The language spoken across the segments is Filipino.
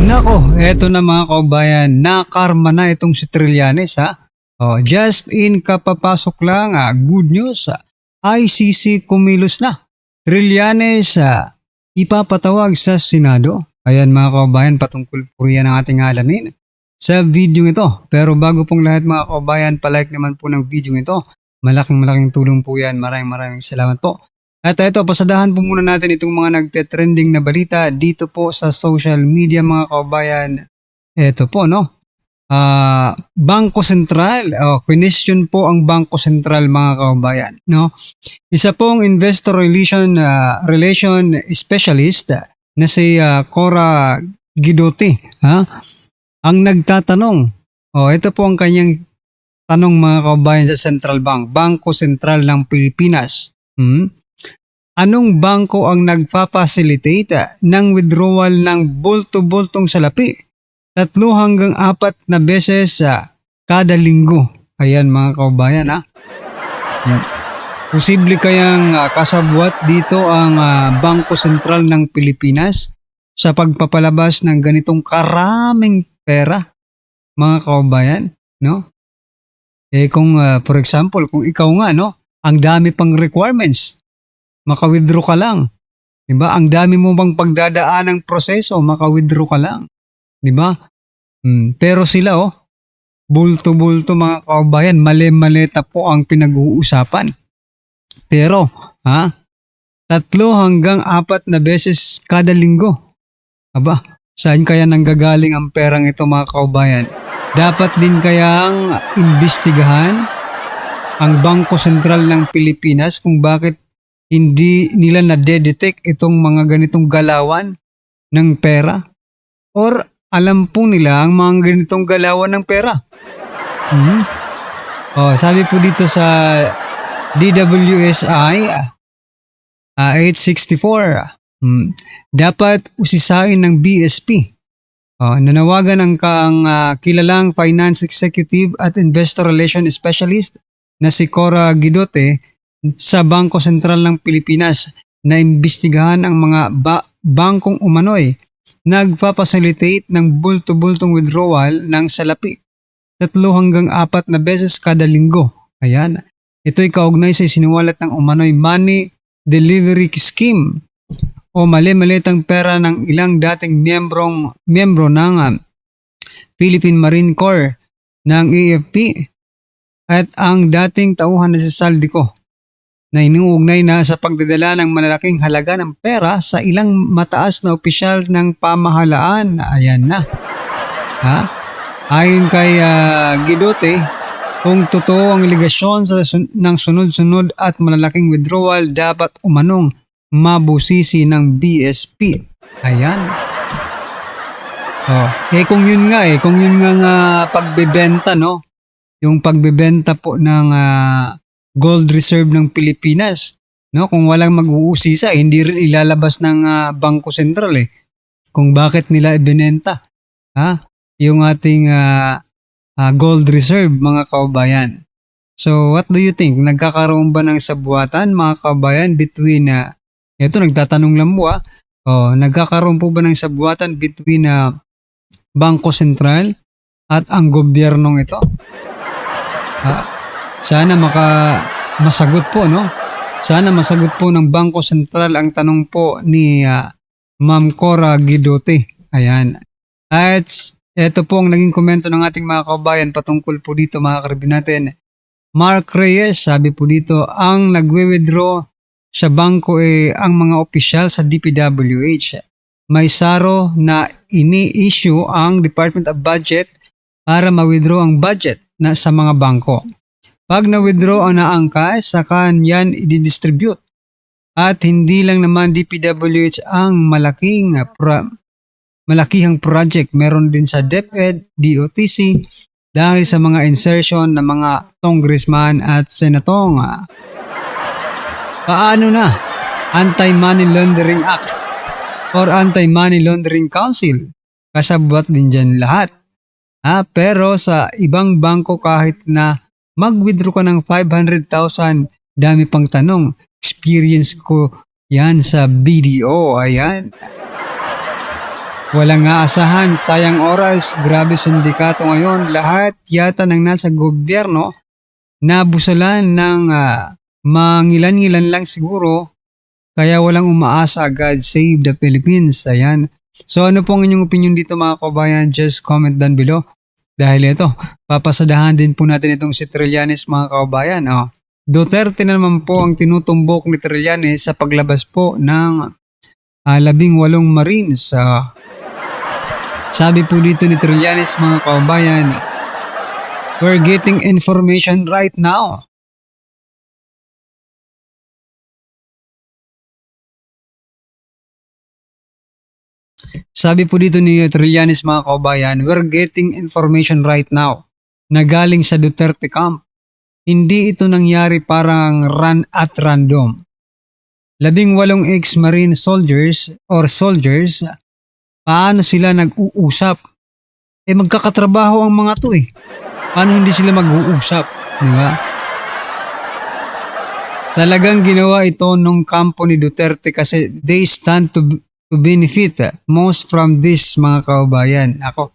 Nako, eto na mga kabayan, nakarma na itong si Trillanes ha. Just in kapapasok lang, good news, ICC kumilos na. Trillanes ipapatawag sa Senado. Ayan mga kabayan, patungkol po yan ang ating alamin sa video ito. Pero bago pong lahat mga kabayan, palike naman po ng video ito. Malaking tulong po yan. Maraming salamat po. At ito, pasadahan po muna natin itong mga nagte-trending na balita dito po sa social media mga kabayan. Ito po, no? Bangko Sentral. Question po ang Bangko Sentral mga kabayan, no? Isa pong investor relation specialist na si Cora Guidotti, ang nagtatanong. Ito po ang kanyang tanong mga kabayan sa Central Bank, Bangko Sentral ng Pilipinas. Anong bangko ang nagpapacilitate ng withdrawal ng bulto-bultong salapi 3 hanggang 4 na beses kada linggo? Ayan mga kabayan Posible kayang kasabwat dito ang Bangko Sentral ng Pilipinas sa pagpapalabas ng ganitong karaming pera mga kabayan, no? Kung for example, kung ikaw nga, no, ang dami pang requirements, maka-withdraw ka lang. 'Di ba? Ang dami mo bang pagdadaan ng proseso, maka-withdraw ka lang. 'Di ba? Pero sila bulto-bulto mga kabayan, mali-maleta po ang pinag-uusapan. Pero, 3 hanggang 4 na beses kada linggo. Aba, saan kaya nanggagaling ang perang ito mga kabayan? Dapat din kayang imbestigahan ang Bangko Sentral ng Pilipinas kung bakit hindi nila na-detect itong mga ganitong galawan ng pera? Or alam po nila ang mga ganitong galawan ng pera? Sabi po dito sa DWSI 864, dapat usisain ng BSP. Nanawagan ang kilalang finance executive at investor relation specialist na si Cora Guidotti sa Bangko Sentral ng Pilipinas na imbestigahan ang mga bangkong umano'y nagpapacilitate ng bulto-bultong withdrawal ng salapi 3 hanggang 4 na beses kada linggo. Ayan. Ito'y kaugnay sa siniwalat ng umano'y money delivery scheme o mali-malitang pera ng ilang dating miyembro ng Philippine Marine Corps ng AFP at ang dating tauhan na si Saldico na inuugnay na sa pagdadala ng malalaking halaga ng pera sa ilang mataas na opisyal ng pamahalaan. Ayan na. Ayon kay Guidotti, kung totoo ang aligasyon ng sunod-sunod at malalaking withdrawal, dapat umanong mabusisi ng BSP. Ayan. Kung yun nga pagbebenta, no? Yung pagbebenta po ng gold reserve ng Pilipinas, no? Kung walang mag-uusisa, hindi rin ilalabas ng Bangko Sentral kung bakit nila ibinenta yung ating gold reserve mga kabayan. So what do you think? Nagkakaroon ba ng sabwatan mga kabayan between ito nagtatanong lang mo nagkakaroon po ba ng sabwatan between Bangko Sentral at ang gobyernong ito? Sana masagot po, no? Sana masagot po ng Bangko Sentral ang tanong po ni Ma'am Cora Guidotti. Ayan. At ito po ang naging komento ng ating mga kabayan patungkol po dito mga karibin natin. Mark Reyes, sabi po dito, ang nagwe-withdraw sa bangko ang mga opisyal sa DPWH. May saro na ini-issue ang Department of Budget para ma-withdraw ang budget na sa mga bangko. Pag na-withdraw ang naangkas, saka yan i-distribute. At hindi lang naman DPWH ang malakihang project. Meron din sa DepEd, DOTC, dahil sa mga insertion ng mga congressman at senatong. Paano na? Anti-Money Laundering Act or Anti-Money Laundering Council? Kasabwat din dyan lahat. Pero sa ibang bangko kahit na mag-withdraw ka ng 500,000, dami pang tanong. Experience ko yan sa BDO. Ayan. Walang aasahan, sayang oras, grabe sindikato ngayon. Lahat yata ng nasa gobyerno nabusalan ng mangilan-ngilan lang siguro. Kaya walang umaasa. God save the Philippines. Ayan. So ano pong inyong opinion dito mga kabayan? Just comment down below. Dahil ito, papasadahan din po natin itong si Trillanes mga kabayan. Duterte na naman po ang tinutumbok ni Trillanes sa paglabas po ng 18 Marines. Sabi po dito ni Trillanes mga kabayan, we're getting information right now. Sabi po dito ni Trillanes mga kabayan, we're getting information right now na galing sa Duterte camp. Hindi ito nangyari parang run at random. 18 ex-marine soldiers, paano sila nag-uusap? Magkakatrabaho ang mga to eh. Paano hindi sila mag-uusap? Diba? Talagang ginawa ito nung kampo ni Duterte kasi they stand to benefit most from this mga kaubayan. Ako,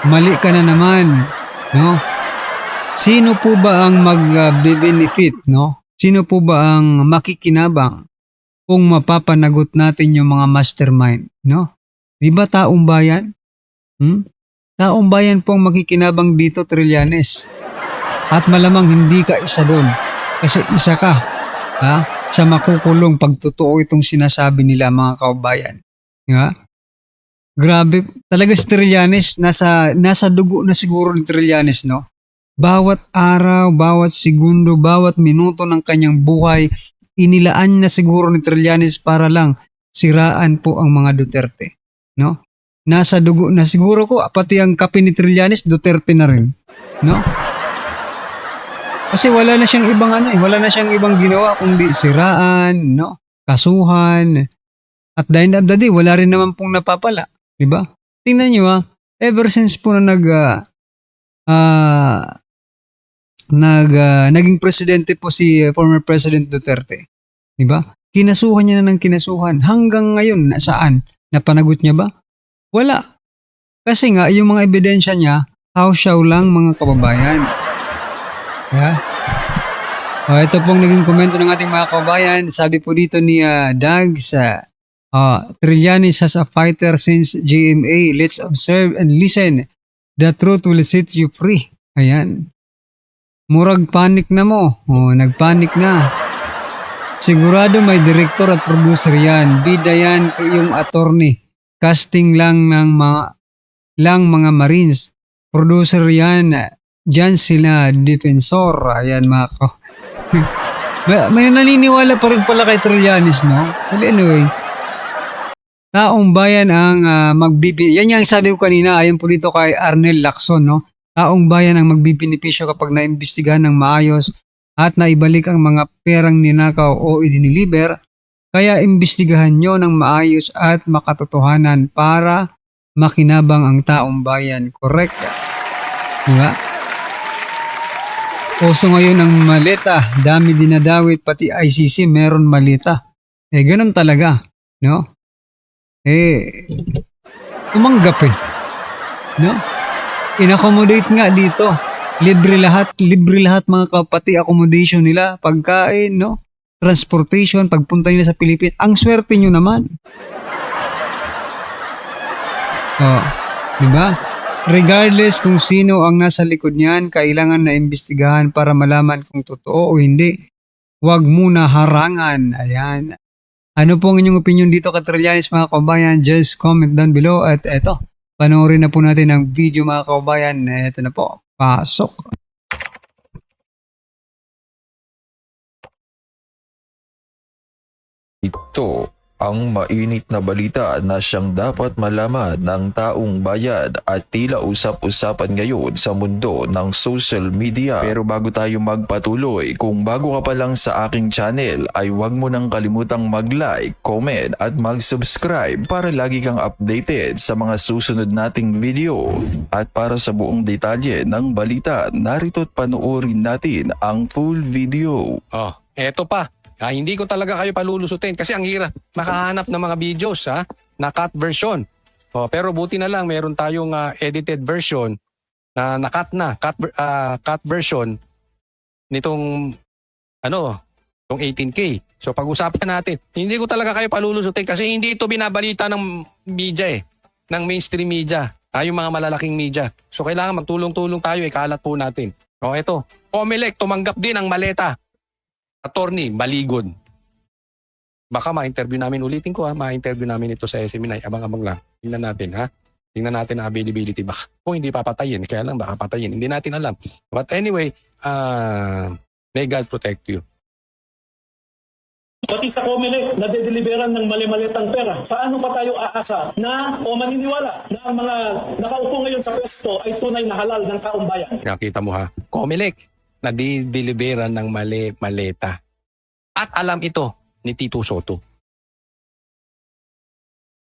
mali ka na naman. No? Sino po ba ang mag-benefit? No? Sino po ba ang makikinabang kung mapapanagot natin yung mga mastermind? No? Di ba taong bayan? Taong bayan po ang makikinabang dito, Trillanes. At malamang hindi ka isa doon. Kasi isa ka sa makukulong pag totoo itong sinasabi nila mga kaubayan. Nga? Grabe. Talaga si Trillanes, nasa dugo na siguro ni Trillanes, no? Bawat araw, bawat segundo, bawat minuto ng kanyang buhay, inilaan na siguro ni Trillanes para lang siraan po ang mga Duterte. No? Nasa dugo na siguro ko, pati ang kape ni Trillanes, Duterte na rin. No? Kasi wala na siyang ibang ginawa kundi siraan, no? Kasuhan. At the end of the day, wala rin naman pong napapala. Diba? Tingnan nyo ever since po na naging presidente po si former President Duterte. Diba? Kinasuhan niya na ng kinasuhan. Hanggang ngayon, saan? Napanagot niya ba? Wala. Kasi nga, yung mga ebidensya niya, haw-shaw lang mga kababayan. Ito pong naging komento ng ating mga kababayan. Sabi po dito ni Dags, Trillanes has a fighter since GMA. Let's observe and listen. The truth will set you free. Ayan. Murag panic na mo. Nagpanic na. Sigurado may director at producer yan. Bida yan yung attorney. Casting lang ng mga Marines. Producer yan. Diyan sila defensor. Ayan mga ko. May naniniwala pa rin pala kay Trillanes, no? Well, anyway, taong bayan ang yan yung sabi ko kanina, ayon po dito kay Arnel Lacson, no? Taong bayan ang magbibinipisyo kapag naimbestigahan ng maayos at naibalik ang mga perang ninakaw o idiniliber. Kaya imbestigahan nyo ng maayos at makatotohanan para makinabang ang taong bayan. Correct? Diba? Oso ngayon ang maleta. Dami dinadawit, pati ICC meron maleta. Ganun talaga. No? Tumanggap no? In-accommodate nga dito. Libre lahat mga kapati accommodation nila, pagkain, no? Transportation, pagpunta nila sa Pilipinas. Ang swerte nyo naman. Diba? Regardless kung sino ang nasa likod niyan, kailangan na imbestigahan para malaman kung totoo o hindi. Huwag muna harangan. Ayan. Ano po ang inyong opinion dito kay Trillanes mga kabayan? Just comment down below. At eto, panoorin na po natin ang video mga kabayan. Eto na po. Pasok. Ito ang mainit na balita na siyang dapat malaman ng taong bayan at tila usap-usapan ngayon sa mundo ng social media. Pero bago tayo magpatuloy, kung bago ka pa lang sa aking channel ay huwag mo nang kalimutang mag-like, comment at mag-subscribe para lagi kang updated sa mga susunod nating video. At para sa buong detalye ng balita, narito't panoorin natin ang full video. Eto pa. Hindi ko talaga kayo palulusutin kasi ang hirap makahanap ng mga videos na cut version. Pero buti na lang meron tayong edited version na cut version nitong itong 18K. So pag-usapan natin. Hindi ko talaga kayo palulusutin kasi hindi ito binabalita ng media ng mainstream media. Yung mga malalaking media. So kailangan magtulong-tulong tayo, ikalat po natin. Ito. Comelec tumanggap din ang maleta. Attorney Maligod. Baka ma-interview namin, ulitin ko ma-interview namin ito sa SMNI. Abang-abang lang. Tingnan natin Tingnan natin ang availability. Baka kung hindi papatayin, kaya lang baka patayin. Hindi natin alam. But anyway, may God protect you. Pati sa COMELEC, nadedeliveran ng mali-malitang pera. Paano pa tayo aasa na o maniniwala na ang mga nakaupo ngayon sa pwesto ay tunay na halal ng taong bayan? Nakita mo Comelec, nadideliveran ng maleta. At alam ito ni Tito Soto.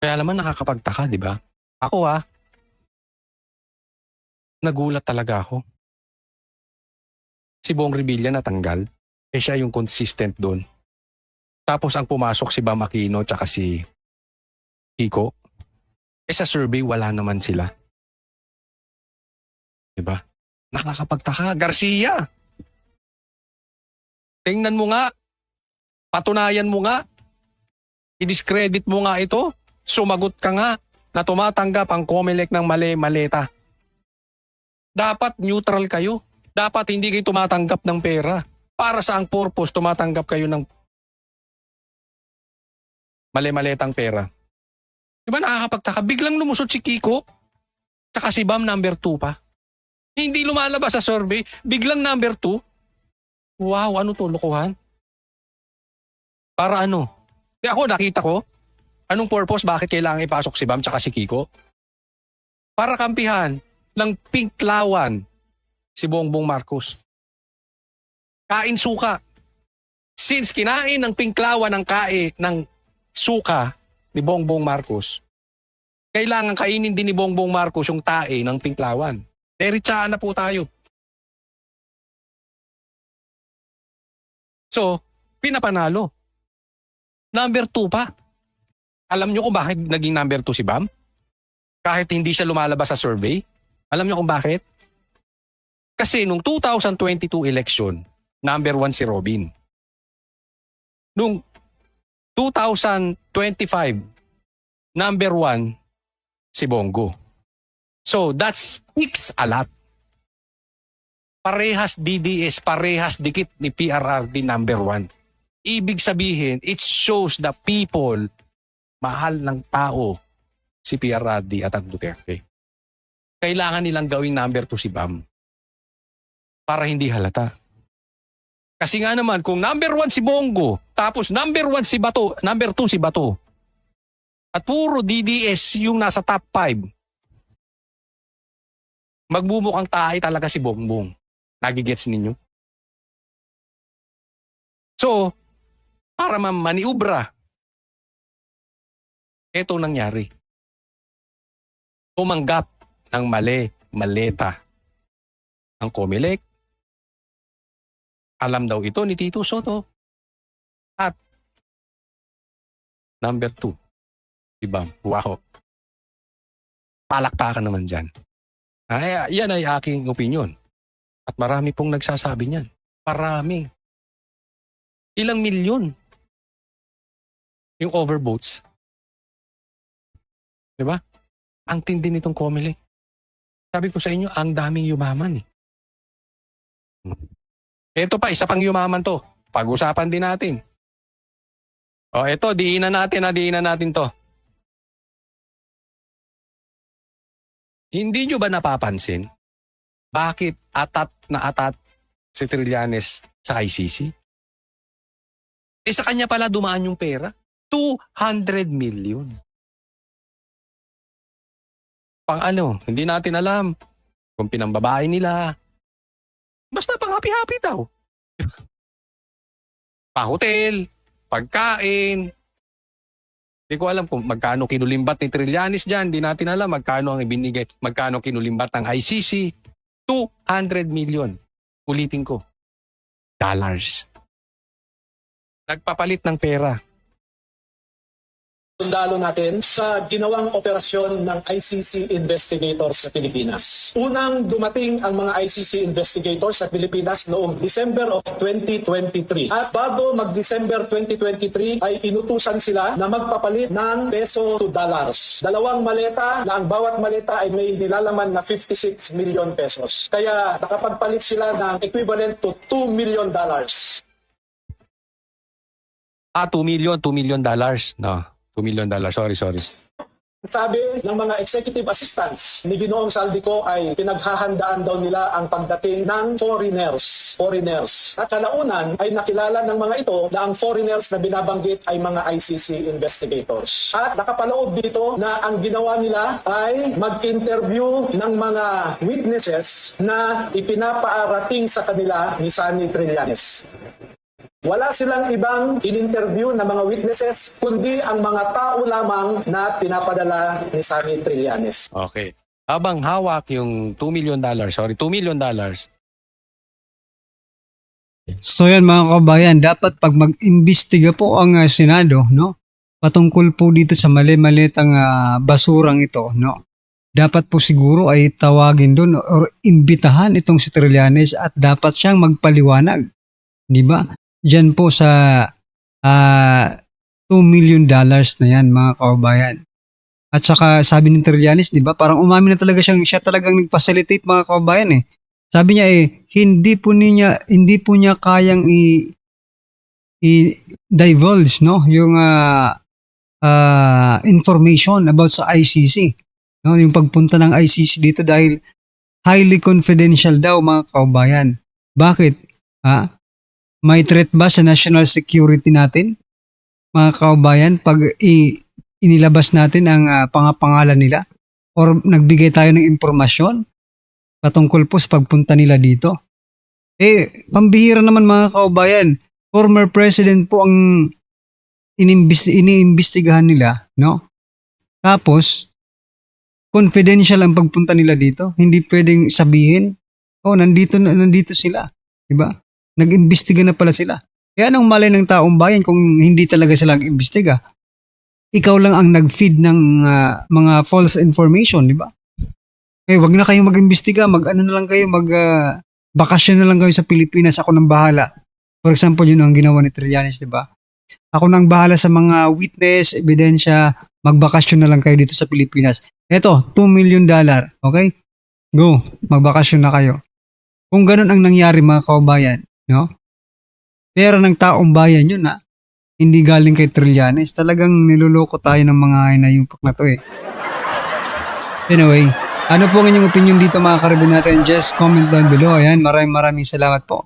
Kaya naman nakakapagtaka, di ba? Ako nagulat talaga ako. Si Bong Revilla natanggal. Siya yung consistent doon. Tapos ang pumasok si Bam Aquino tsaka si Kiko. Sa survey wala naman sila. Diba? Nakakapagtaka. Garcia! Tingnan mo nga. Patunayan mo nga. I-discredit mo nga ito. Sumagot ka nga na tumatanggap ang COMELEC ng maleta. Dapat neutral kayo. Dapat hindi kayo tumatanggap ng pera. Para sa ang purpose tumatanggap kayo ng maletang pera. Diba nakakapagtaka? Biglang lumusot si Kiko tsaka si Bam number 2 pa. Hindi lumalabas sa survey. Biglang number 2. Wow, ano to? Lokohan? Para ano? Ako nakita ko. Anong purpose? Bakit kailangan ipasok si Bam tsaka si Kiko? Para kampihan ng Pinklawan si Bongbong Marcos. Kain suka. Since kinain ng Pinklawan ng suka ni Bongbong Marcos, kailangan kainin din ni Bongbong Marcos yung tae ng Pinklawan. Deritsaan na po tayo. So, pinapanalo. Number 2 pa. Alam nyo kung bakit naging number 2 si Bam? Kahit hindi siya lumalabas sa survey? Alam nyo kung bakit? Kasi nung 2022 election, number 1 si Robin. Nung 2025, number 1 si Bongo. So that speaks a lot. Parehas DDS, parehas dikit ni PRRD number 1. Ibig sabihin, it shows the people, mahal ng tao si PRRD at ang Duterte. Kailangan nilang gawing number 2 si Bam para hindi halata. Kasi nga naman, kung number 1 si Bongo, tapos number 1 si Bato, number 2 si Bato, at puro DDS yung nasa top 5, magbumukhang tayo talaga si Bongbong. Nagigets ninyo? So, para maniubra, ito nangyari. Tumanggap ng maleta ang COMELEC. Alam daw ito ni Tito Soto. At number 2, si Bam. Wow. Palakpakan naman dyan. Yan ay aking opinion. At marami pong nagsasabi niyan. Marami. Ilang milyon yung overvotes. Diba? Ang tindi nitong COMELEC. Sabi ko sa inyo, ang daming yumaman eh. Ito pa, isa pang yumaman to. Pag-usapan din natin. Ito, diinan natin to. Hindi nyo ba napapansin? Bakit atat si Trillanes sa ICC? Sa kanya pala dumaan yung pera. 200 million. Pang hindi natin alam kung pinambabae nila. Basta pang happy-happy daw. Pa-hotel, pagkain. Hindi ko alam kung magkano kinulimbat ni Trillanes dyan. Hindi natin alam magkano ang ibinigay, magkano kinulimbat ng ICC. 200 million. Ulitin ko. Dollars. Nagpapalit ng pera. sundalo natin sa ginawang operasyon ng ICC investigators sa Pilipinas. Unang dumating ang mga ICC investigators sa Pilipinas noong December of 2023. At bago mag-December 2023 ay inutusan sila na magpapalit ng peso to dollars. Dalawang maleta na ang bawat maleta ay may nilalaman na 56 million pesos. Kaya nakapagpalit sila ng equivalent to $2 million. 2 million dollars. No, $2 million. Sorry. Sabi ng mga executive assistants ni Ginoong Saldico ay pinaghahandaan daw nila ang pagdating ng foreigners. At kalaunan ay nakilala ng mga ito na ang foreigners na binabanggit ay mga ICC investigators. At nakapaloob dito na ang ginawa nila ay mag-interview ng mga witnesses na ipinapaarating sa kanila ni Sunny Trillanes. Wala silang ibang in-interview na mga witnesses, kundi ang mga tao lamang na pinapadala ni Sunny Trillanes. Okay. Habang hawak yung $2 million, $2 million, So yan mga kabayan, dapat pag mag-imbestiga po ang Senado, no? Patungkol po dito sa mali-malitang basurang ito, no? Dapat po siguro ay tawagin doon or imbitahan itong si Trillanes at dapat siyang magpaliwanag. Di ba? Diyan po sa $2 million na yan mga kabayan. At saka sabi ni Trillanes, di ba, parang umamin na talaga siya talagang nag-facilitate mga kabayan eh. Sabi niya hindi po niya kayang i-divulge no yung information about sa ICC. No, yung pagpunta ng ICC dito dahil highly confidential daw mga kabayan. Bakit? May threat ba sa national security natin? Mga kabayan, pag inilabas natin ang pangapangalan nila or nagbigay tayo ng impormasyon patungkol po sa pagpunta nila dito. Pambihira naman mga kabayan. Former president po ang iniimbestigahan nila, no? Tapos, confidential ang pagpunta nila dito. Hindi pwedeng sabihin, nandito sila. Diba? Nag-imbestiga na pala sila. Kaya anong malay ng taong bayan kung hindi talaga sila nag-imbestiga? Ikaw lang ang nag-feed ng mga false information, di ba? Wag na kayong mag-imbestiga, bakasyon na lang kayo sa Pilipinas, ako nang bahala. For example, yun ang ginawa ni Trillanes, di ba? Ako nang bahala sa mga witness, ebidensya, magbakasyon na lang kayo dito sa Pilipinas. Eto, $2 million, okay? Go, magbakasyon na kayo. Kung ganun ang nangyari mga kabayan, no? Pera ng taong bayan yun hindi galing kay Trillanes. Talagang niloloko tayo ng mga inayupak na to eh. Anyway, ano po ang inyong opinion dito mga karabin natin? Just comment down below. Ayan, maraming salamat po.